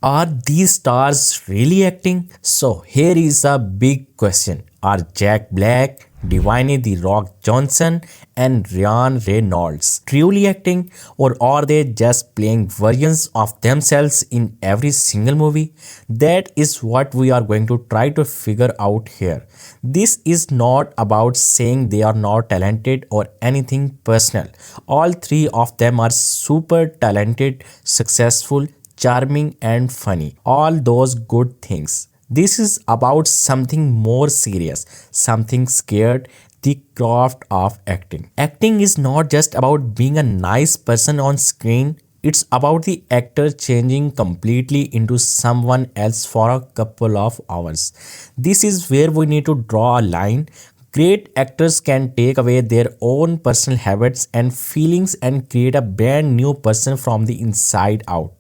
Are these stars really acting? So here is a big question. Are Jack Black, Dwayne The Rock Johnson, and Ryan Reynolds truly acting, or are they just playing versions of themselves in every single movie? That is what we are going to try to figure out here. This is not about saying they are not talented or anything personal. All three of them are super talented, successful, charming, and funny. All those good things. This is about something more serious, something scared, the craft of acting. Acting is not just about being a nice person on screen, it's about the actor changing completely into someone else for a couple of hours. This is where we need to draw a line. Great actors can take away their own personal habits and feelings and create a brand new person from the inside out.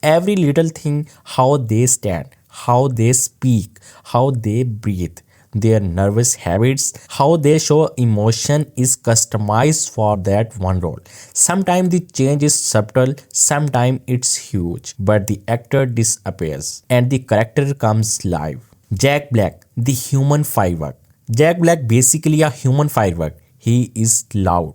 Every little thing, how they stand, how they speak, how they breathe, their nervous habits, how they show emotion is customized for that one role. Sometimes the change is subtle, sometimes it's huge, but the actor disappears and the character comes live. Jack Black, the human firework. Jack Black basically a human firework. He is loud,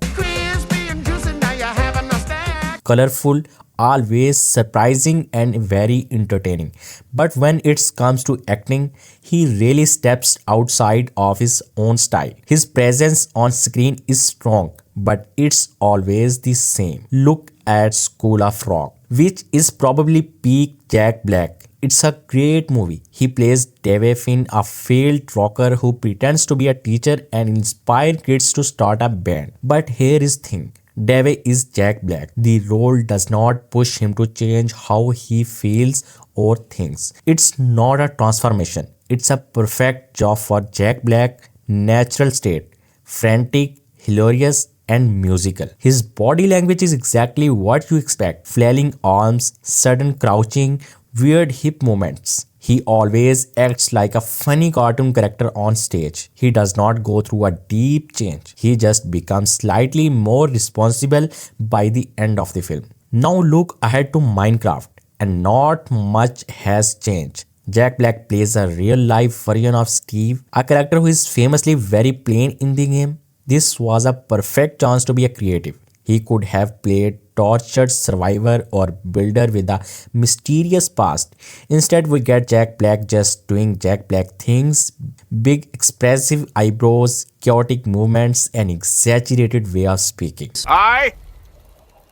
colorful, always surprising and very entertaining. But when it comes to acting, he really steps outside of his own style. His presence on screen is strong, but it's always the same. Look at School of Rock, which is probably peak Jack Black. It's a great movie. He plays Dave Finn, a failed rocker who pretends to be a teacher and inspire kids to start a band. But here is thing. Dave is Jack Black. The role does not push him to change how he feels or thinks. It's not a transformation. It's a perfect job for Jack Black, natural state, frantic, hilarious, and musical. His body language is exactly what you expect. Flailing arms, sudden crouching, weird hip movements. He always acts like a funny cartoon character on stage. He does not go through a deep change. He just becomes slightly more responsible by the end of the film. Now look ahead to Minecraft, and not much has changed. Jack Black plays a real life version of Steve, a character who is famously very plain in the game. This was a perfect chance to be a creative. He could have played tortured survivor or builder with a mysterious past. Instead, we get Jack Black just doing Jack Black things, big expressive eyebrows, chaotic movements, and exaggerated way of speaking. I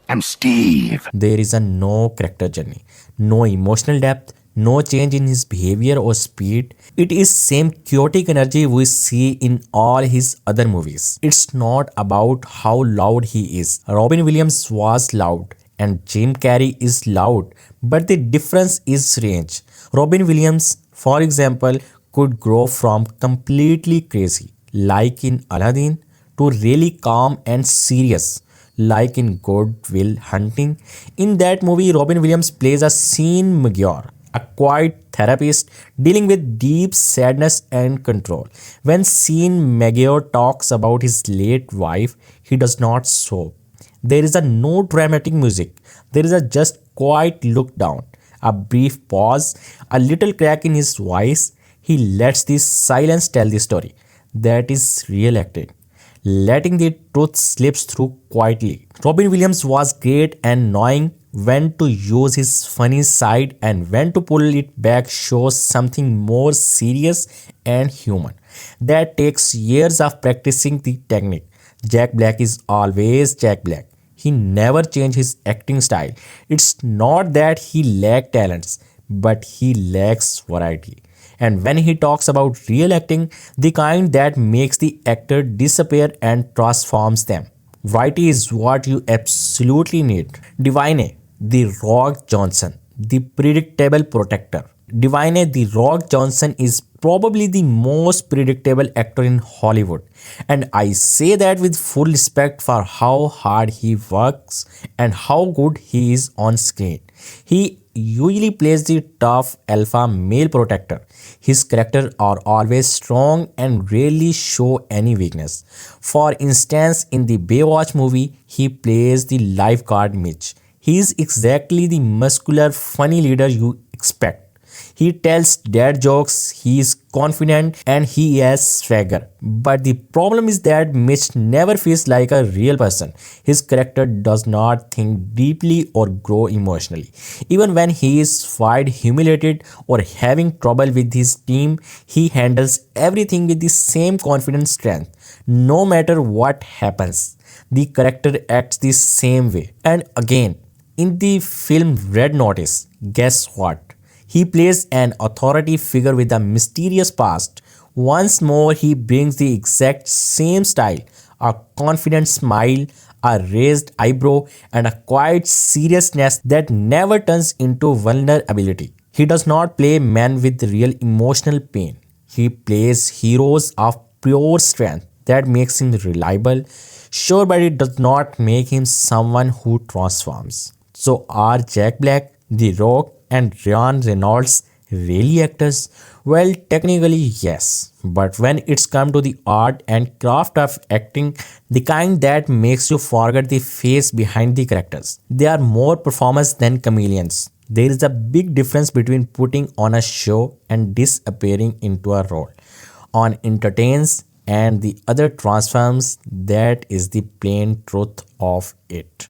am Steve. There is a no character journey, no emotional depth, no change in his behavior or speed. It is same chaotic energy we see in all his other movies. It's not about how loud he is. Robin Williams was loud and Jim Carrey is loud, but the difference is range. Robin Williams, for example, could grow from completely crazy, like in Aladdin, to really calm and serious, like in Good Will Hunting. In that movie, Robin Williams plays a Sean Magyar, a quiet therapist dealing with deep sadness and control. When Sean Magyar talks about his late wife, he does not sob. There is a no dramatic music. There is a just quiet look down, a brief pause, a little crack in his voice. He lets the silence tell the story. That is real acting, letting the truth slips through quietly. Robin Williams was great and knowing when to use his funny side and when to pull it back shows something more serious and human. That takes years of practicing the technique. Jack Black is always Jack Black. He never changed his acting style. It's not that he lacked talents, but he lacks variety. And when he talks about real acting, the kind that makes the actor disappear and transforms them, variety is what you absolutely need. Dwayne The Rock Johnson, the predictable protector. Dwayne The Rock Johnson is probably the most predictable actor in Hollywood. And I say that with full respect for how hard he works and how good he is on screen. He usually plays the tough alpha male protector. His characters are always strong and rarely show any weakness. For instance, in the Baywatch movie, he plays the lifeguard Mitch. He is exactly the muscular, funny leader you expect. He tells dad jokes, he is confident, and he has swagger. But the problem is that Mitch never feels like a real person. His character does not think deeply or grow emotionally. Even when he is fired, humiliated, or having trouble with his team, he handles everything with the same confident strength. No matter what happens, the character acts the same way. And again, in the film Red Notice, guess what? He plays an authority figure with a mysterious past. Once more, he brings the exact same style, a confident smile, a raised eyebrow, and a quiet seriousness that never turns into vulnerability. He does not play men with real emotional pain. He plays heroes of pure strength that makes him reliable. Sure, but it does not make him someone who transforms. So, are Jack Black, The Rock, and Ryan Reynolds really actors? Well, technically, yes. But when it's come to the art and craft of acting, the kind that makes you forget the face behind the characters, they are more performers than chameleons. There is a big difference between putting on a show and disappearing into a role. On entertains and the other transforms, that is the plain truth of it.